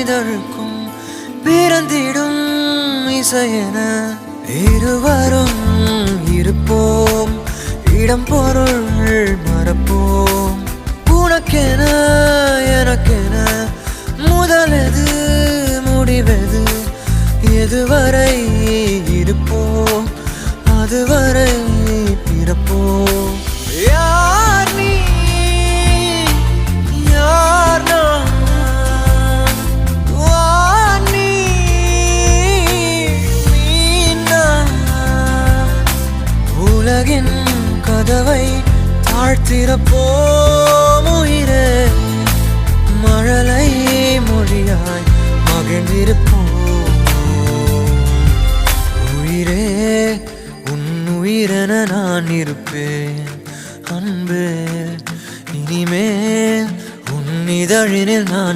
இதழுக்கும் பிறந்திடும் இசையென இருவரும் இருப்போம், இடம் பொருள் மறப்போம். உனக்கென எனக்கென முதலெது முடிவெது, எதுவரை இருப்போம் அதுவரை பிறப்போம். யார் நீ யார் நான், வா நீ நான். உலகின் கதவை தாழ்த்திறப்போம் உயிரே, மழலை மொழியாய் மகிழ்ந்திருப்போம். உயிரே உன் உயிரென நான் இருப்பேன் அன்பே, இனிமேல் உன் இதழினில் நான்